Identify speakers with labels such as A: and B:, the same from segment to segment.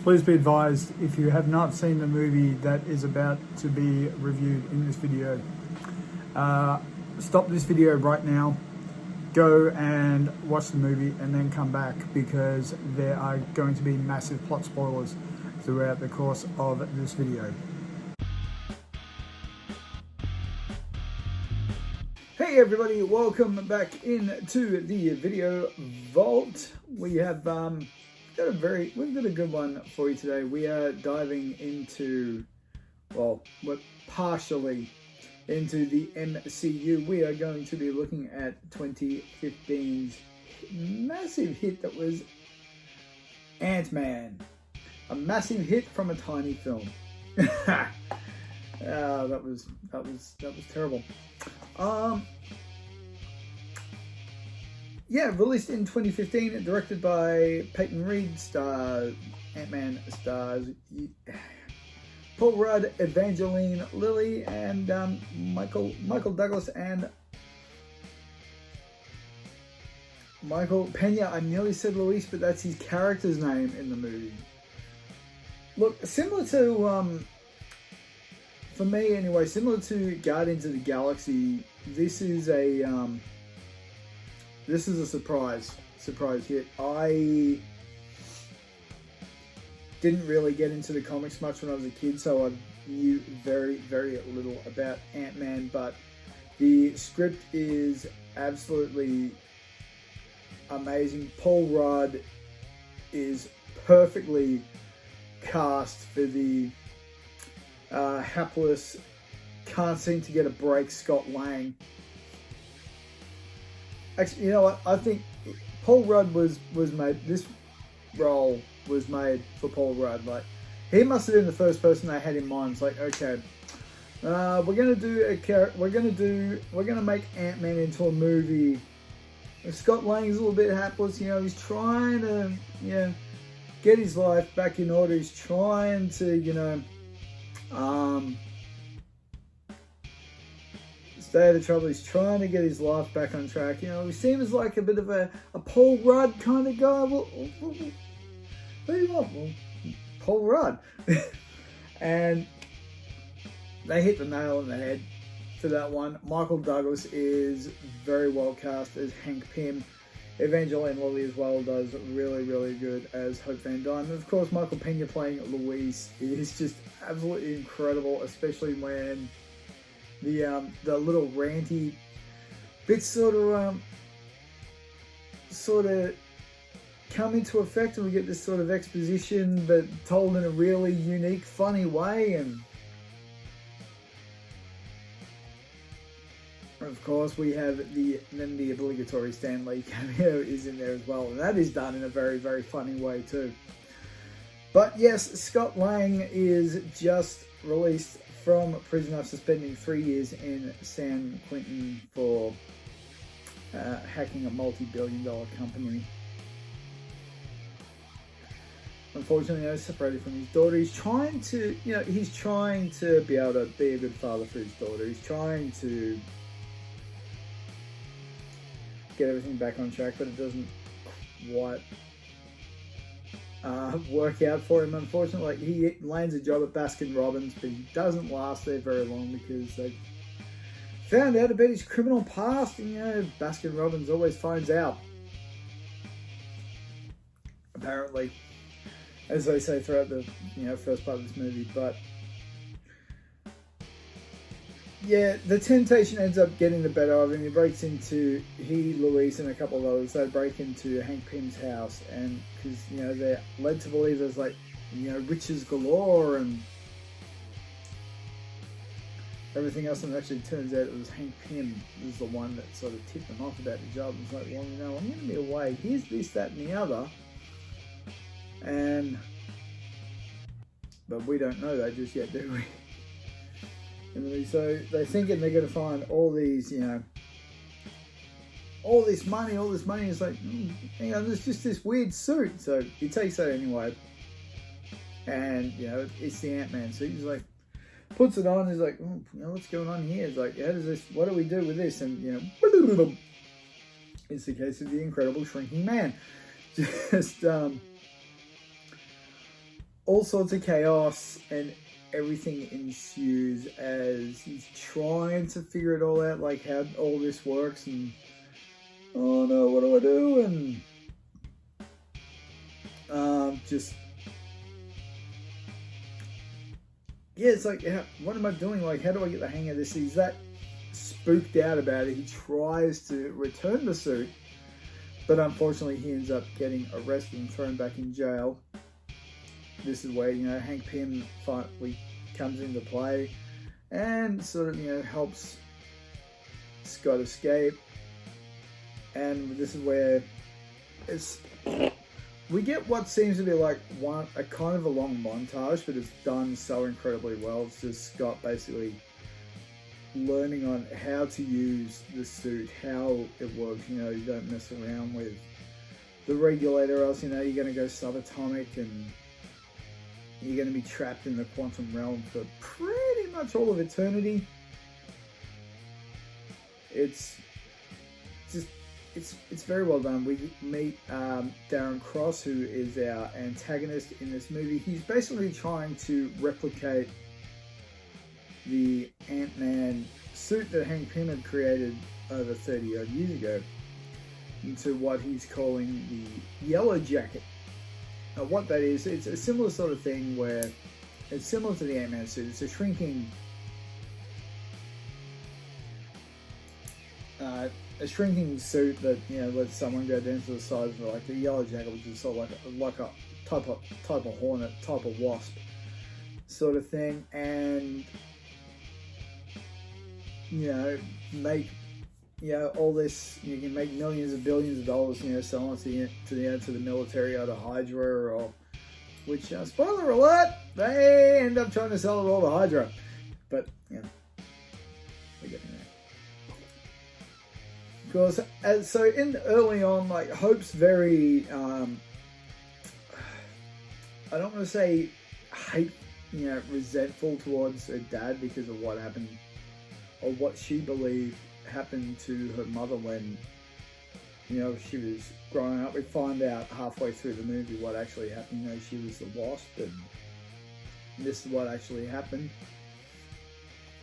A: Please be advised, if you have not seen the movie that is about to be reviewed in this video, stop this video right now, go and watch the movie and then come back, because there are going to be massive plot spoilers throughout the course of this video. Hey everybody, welcome back into the video vault. We have we've got a good one for you today. We are diving into, well, we're partially into the MCU. We are going to be looking at 2015's massive hit that was Ant-Man. A massive hit from a tiny film. That was terrible. Yeah, released in 2015, directed by Peyton Reed, Ant-Man stars Paul Rudd, Evangeline Lilly, and Michael Douglas and Michael Pena. I nearly said Luis, but that's his character's name in the movie. Look, similar to, for me anyway, similar to Guardians of the Galaxy, this is a surprise hit. I didn't really get into the comics much when I was a kid, so I knew very, very little about Ant-Man, but the script is absolutely amazing. Paul Rudd is perfectly cast for the hapless, can't seem to get a break Scott Lang. Actually, you know what? I think Paul Rudd was made. This role was made for Paul Rudd. Like, he must have been the first person they had in mind. It's like, okay, we're gonna make Ant-Man into a movie. Scott Lang's a little bit hapless. You know, he's trying to, get his life back in order. He's trying to, stay out of trouble. He's trying to get his life back on track. He seems like a bit of a Paul Rudd kind of guy. What do you want? Well, Paul Rudd. And they hit the nail on the head for that one. Michael Douglas is very well cast as Hank Pym. Evangeline Lilly as well does really, really good as Hope Van Dyne. And of course, Michael Pena playing Luis is just absolutely incredible, especially when the little ranty bits sort of come into effect, and we get this sort of exposition, but told in a really unique, funny way. And of course, we have the obligatory Stan Lee cameo is in there as well, and that is done in a very, very funny way too. But yes, Scott Lang is just released from prison after spending 3 years in San Quentin for hacking a multi-billion-dollar company. Unfortunately, he's separated from his daughter. He's trying to, be able to be a good father for his daughter. He's trying to get everything back on track, but it doesn't quite work out for him. Unfortunately, he lands a job at Baskin Robbins, but he doesn't last there very long because they found out about his criminal past, and Baskin Robbins always finds out, apparently, as they say throughout the first part of this movie. But yeah, the temptation ends up getting the better of him. He breaks into, Luis, and a couple of others, they break into Hank Pym's house, and because, they're led to believe there's riches galore and everything else, and it actually turns out it was Hank Pym was the one that sort of tipped them off about the job. It's like, well, I'm going to be away. Here's this, that, and the other. But we don't know that just yet, do we? And so they're thinking they're going to find all these, all this money. It's like, there's just this weird suit. So he takes that anyway. And, it's the Ant-Man suit. He's like, puts it on. He's like, what's going on here? It's like, what do we do with this? And, it's the case of the Incredible Shrinking Man. Just, all sorts of chaos and everything ensues as he's trying to figure it all out, like how all this works, and oh no, what do I do? And just yeah, it's like, what am I doing? Like, how do I get the hang of this? He's that spooked out about it. He tries to return the suit, but unfortunately he ends up getting arrested and thrown back in jail. This is where, Hank Pym finally comes into play and sort of, helps Scott escape. And this is where we get what seems to be like a kind of a long montage, but it's done so incredibly well. It's just Scott basically learning on how to use the suit, how it works. You don't mess around with the regulator, else you're going to go subatomic and you're going to be trapped in the quantum realm for pretty much all of eternity. It's very well done. We meet Darren Cross, who is our antagonist in this movie. He's basically trying to replicate the Ant-Man suit that Hank Pym had created over 30 odd years ago into what he's calling the Yellow Jacket. Now, what that is, it's a similar sort of thing where it's similar to the Ant-Man suit. It's a shrinking suit that lets someone go down to the size of like the Yellow Jacket, which is sort of like a type of hornet, type of wasp sort of thing, and make all this. You can make millions of billions of dollars, selling it to the military or to Hydra, or which spoiler alert, they end up trying to sell it all to Hydra, but we're getting there. Because so in early on, like Hope's very I don't want to say resentful towards her dad because of what happened, or what she believed happened to her mother when she was growing up. We find out halfway through the movie what actually happened. She was the Wasp, and this is what actually happened.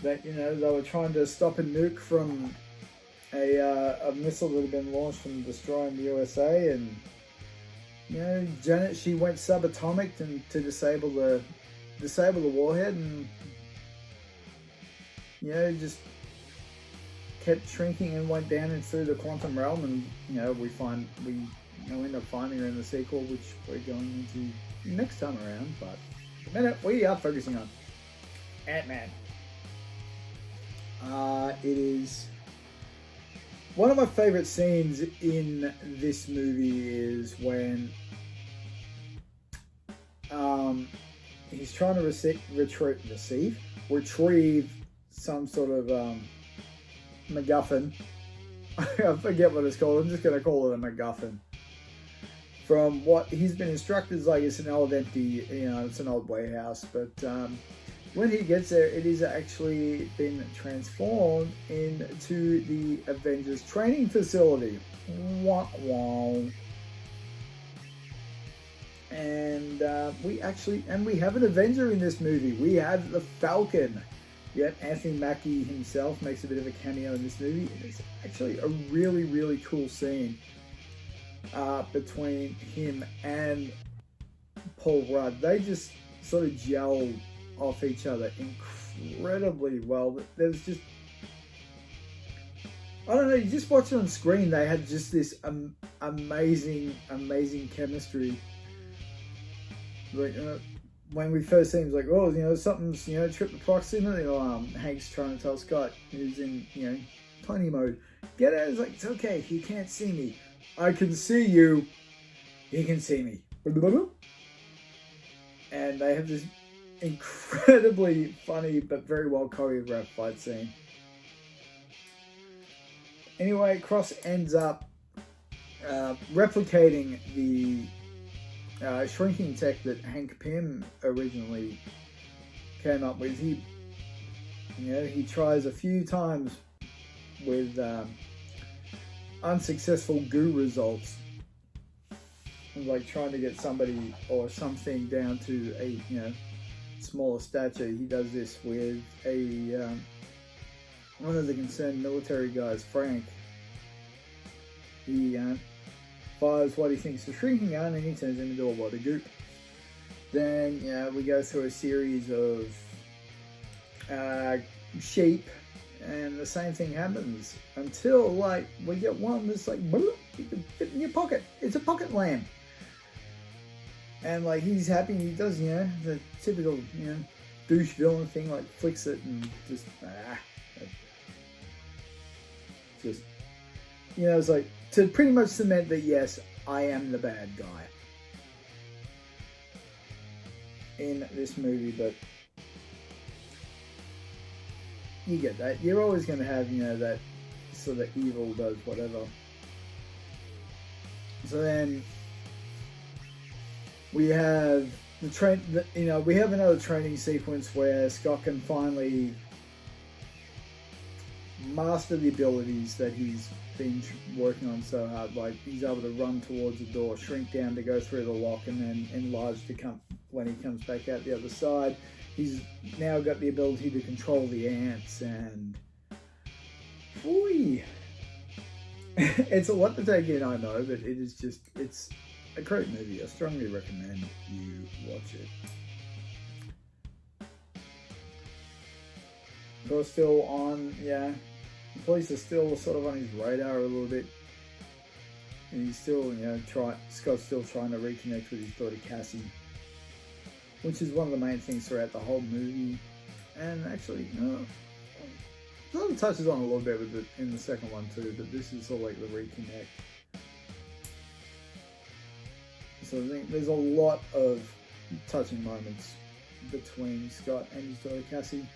A: That they were trying to stop a nuke from a missile that had been launched from destroying the USA, and Janet, she went subatomic to disable the warhead, and just kept shrinking and went down and through the quantum realm, and we end up finding her in the sequel, which we're going into next time around. But at the minute we are focusing on Ant-Man. It is one of my favorite scenes in this movie is when he's trying to retrieve some sort of MacGuffin. I forget what it's called. I'm just going to call it a MacGuffin. From what he's been instructed, like it's an old empty, it's an old warehouse. But when he gets there, it is actually been transformed into the Avengers training facility. Wah, wah. And we have an Avenger in this movie. We have the Falcon. Yet Anthony Mackie himself makes a bit of a cameo in this movie. It's actually a really, really cool scene between him and Paul Rudd. They just sort of gel off each other incredibly well. There's just, I don't know, you just watch it on screen, they had just this amazing chemistry. Like, when we first see him, it's like, oh, something's, tripped the proximity alarm. Hank's trying to tell Scott, who's in, tiny mode, get out. It's like, it's okay, you can't see me. I can see you. You can see me. And they have this incredibly funny but very well choreographed fight scene. Anyway, Cross ends up replicating the shrinking tech that Hank Pym originally came up with. He tries a few times with unsuccessful goo results. like trying to get somebody or something down to a smaller stature. He does this with a one of the concerned military guys, Frank. He fires what he thinks is a shrinking gun, and he turns him into a water goop. Then we go through a series of sheep, and the same thing happens until like we get one that's like you can fit in your pocket. It's a pocket lamp, and like he's happy. He does the typical douche villain thing, like flicks it and just it's like to pretty much cement that yes, I am the bad guy in this movie. But you get that. You're always going to have, that sort of evil does whatever. So then we have we have another training sequence where Scott can finally master the abilities that he's been working on so hard. Like he's able to run towards the door, shrink down to go through the lock, and then enlarge to come when he comes back out the other side. He's now got the ability to control the ants, and it's a lot to take in, I know, but it's a great movie. I strongly recommend you watch it. Of course, still on, the police are still sort of on his radar a little bit, and he's still, Scott's still trying to reconnect with his daughter Cassie, which is one of the main things throughout the whole movie. And actually, sort of touches on a little bit with it in the second one too, but this is sort of like the reconnect. So I think there's a lot of touching moments between Scott and his daughter Cassie.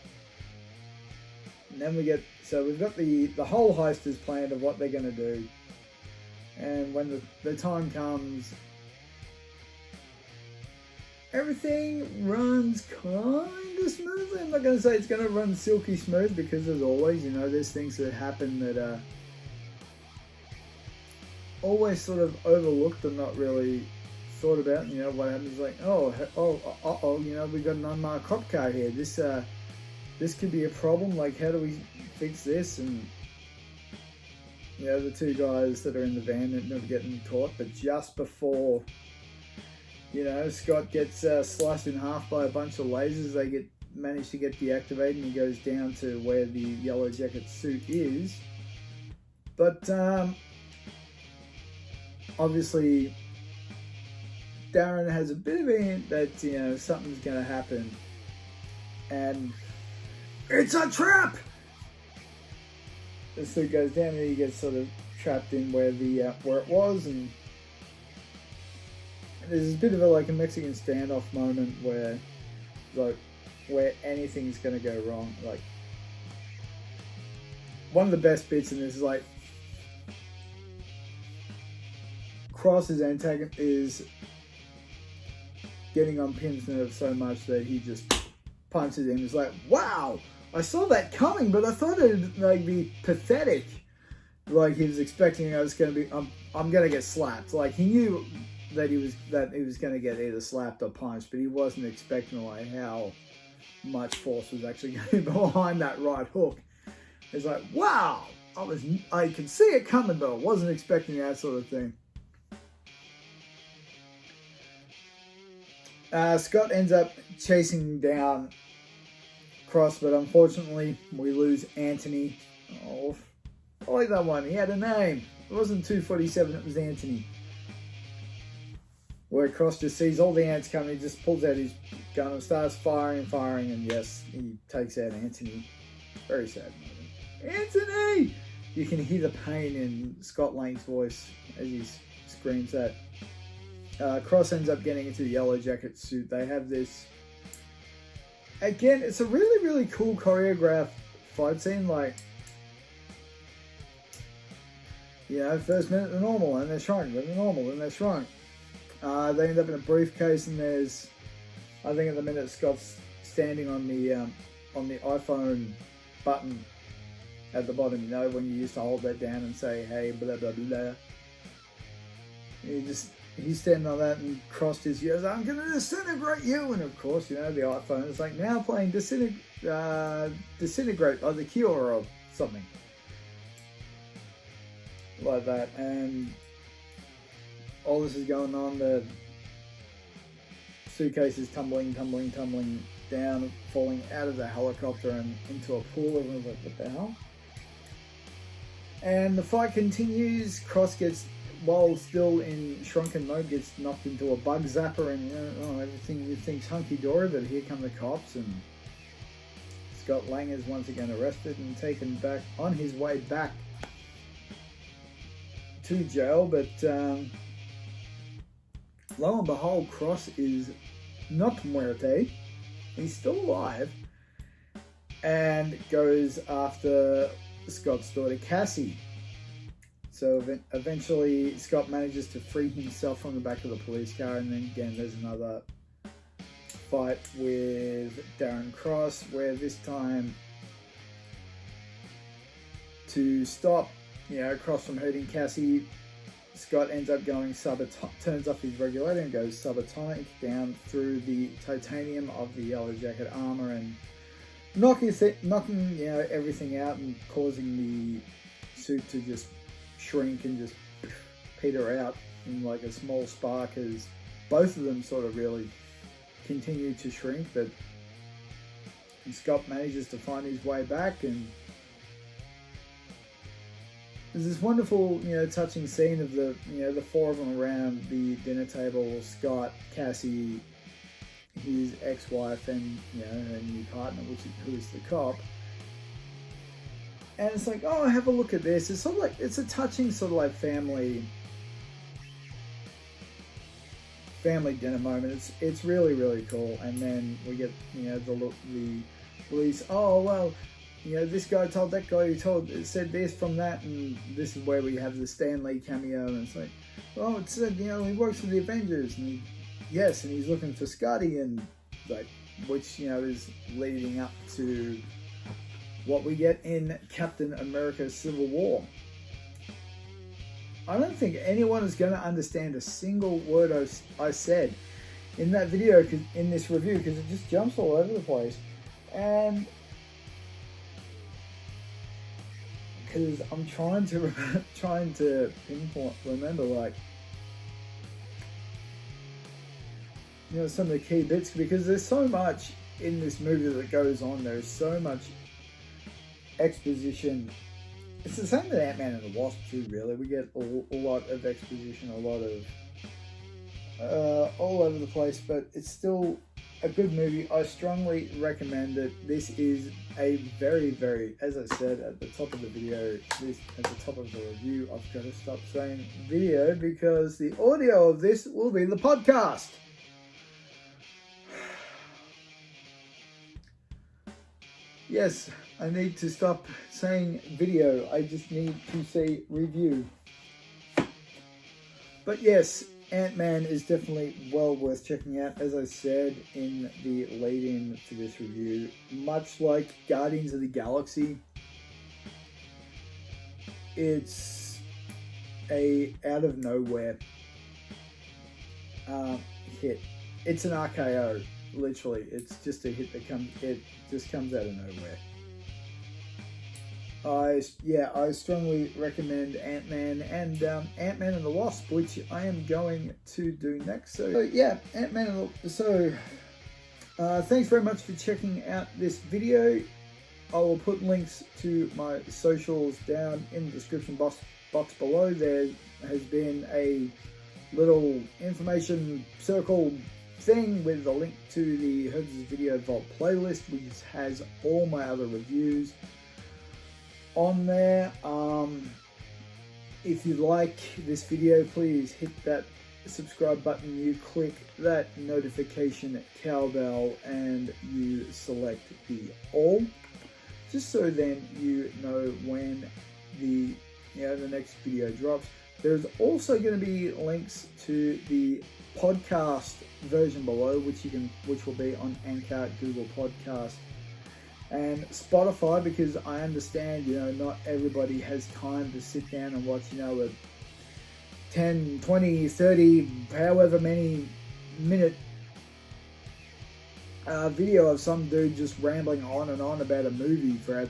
A: And then we've got the whole heist is planned of what they're going to do. And when the time comes, everything runs kind of smoothly. I'm not going to say it's going to run silky smooth, because as always, there's things that happen that are always sort of overlooked and not really thought about. What happens, like, we've got an unmarked cop car here. This could be a problem. Like, how do we fix this? And the two guys that are in the van that never getting caught, but just before Scott gets sliced in half by a bunch of lasers, they manage to get deactivated, and he goes down to where the yellow jacket suit is. But obviously Darren has a bit of a hint that something's going to happen, and it's a trap. The suit goes down, and he gets sort of trapped in where it was, and there's a bit of a Mexican standoff moment where anything's going to go wrong. Like, one of the best bits in this is like Cross's antagonist is getting on Pim's nerves so much that he just punches him. He's like, wow, I saw that coming, but I thought it'd be pathetic. Like, he was expecting it's going to be, I'm going to get slapped. Like, he knew that he was going to get either slapped or punched, but he wasn't expecting how much force was actually going to be behind that right hook. It's like, wow, I could see it coming, but I wasn't expecting that sort of thing. Scott ends up chasing down Cross, but unfortunately we lose Anthony. Oh, I like that one. He had a name. It wasn't 247, it was Anthony. Where Cross just sees all the ants coming, he just pulls out his gun and starts firing, and yes, he takes out Anthony. Very sad moment. Anthony! You can hear the pain in Scott Lang's voice as he screams that. Cross ends up getting into the yellow jacket suit. They have this, again, it's a really, really cool choreographed fight scene. Like, first minute they're normal and they're shrunk, then they're normal, then they're shrunk. They end up in a briefcase, and there's, I think at the minute, Scott's standing on the iPhone button at the bottom, when you used to hold that down and say, hey, blah, blah, blah. he's standing on that and crossed his ears. I'm going to disintegrate you. And of course, the iPhone is like now playing Disintegrate by The Cure or something like that. And all this is going on. The suitcase is tumbling down, falling out of the helicopter and into a pool. Everyone's like, what the hell? And the fight continues. Cross gets, while still in shrunken mode, gets knocked into a bug zapper, and everything you think's hunky-dory, but here come the cops, and Scott Lang is once again arrested and taken back on his way back to jail. But lo and behold, Cross is not muerte. He's still alive, and goes after Scott's daughter Cassie. So eventually Scott manages to free himself from the back of the police car, and then again there's another fight with Darren Cross, where this time, to stop Cross from hurting Cassie, Scott ends up going turns off his regulator and goes subatomic down through the titanium of the Yellow Jacket armor, and knocking everything out and causing the suit to just shrink and just peter out in like a small spark, as both of them sort of really continue to shrink. But Scott manages to find his way back, and there's this wonderful, touching scene of the four of them around the dinner table: Scott, Cassie, his ex-wife, and her new partner, who is the cop. And it's like, oh, have a look at this. It's sort of like, it's a touching sort of like family dinner moment. It's really, really cool. And then we get the police. Oh well, this guy told that guy who said this from that, and this is where we have the Stan Lee cameo. And it's like, oh, it said he works for the Avengers, and yes, and he's looking for Scotty, and like, which is leading up to what we get in Captain America: Civil War. I don't think anyone is going to understand a single word I said in that video, in this review, because it just jumps all over the place. And because I'm trying to remember like some of the key bits, because there's so much in this movie that goes on. There's so much exposition. It's the same with Ant-Man and the Wasp too, really. We get a lot of exposition, a lot of all over the place, but it's still a good movie. I strongly recommend it. This is a very, very, as I said at the top of the video, at the top of the review, I've got to stop saying video because the audio of this will be the podcast. Yes, I need to stop saying video. I just need to say review. But yes, Ant-Man is definitely well worth checking out. As I said in the lead-in to this review, much like Guardians of the Galaxy, it's a out of nowhere hit. It's an RKO, literally. It's just a hit that comes out of nowhere. I strongly recommend Ant-Man and Ant-Man and the Wasp, which I am going to do next. So yeah, Ant-Man and the... thanks very much for checking out this video. I will put links to my socials down in the description box below. There has been a little information circle thing with a link to the Herbz's Video Vault playlist, which has all my other reviews on there. If you like this video, please hit that subscribe button, you click that notification cowbell, and you select the all, just so then you know when the next video drops. There's also going to be links to the podcast version below, which will be on Anchor, Google Podcast, and Spotify, because I understand not everybody has time to sit down and watch 10, 20, 30, however many minute video of some dude just rambling on and on about a movie for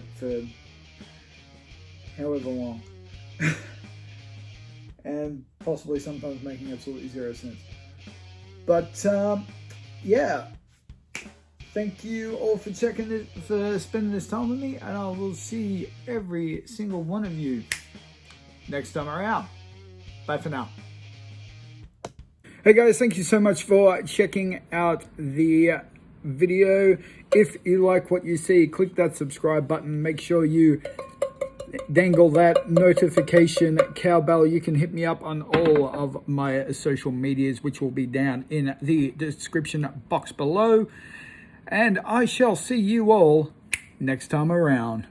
A: however long. And possibly sometimes making absolutely zero sense. But yeah, thank you all for spending this time with me, and I will see every single one of you next time around. Bye for now. Hey guys, thank you so much for checking out the video. If you like what you see, click that subscribe button. Make sure you dangle that notification cowbell. You can hit me up on all of my social medias, which will be down in the description box below. And I shall see you all next time around.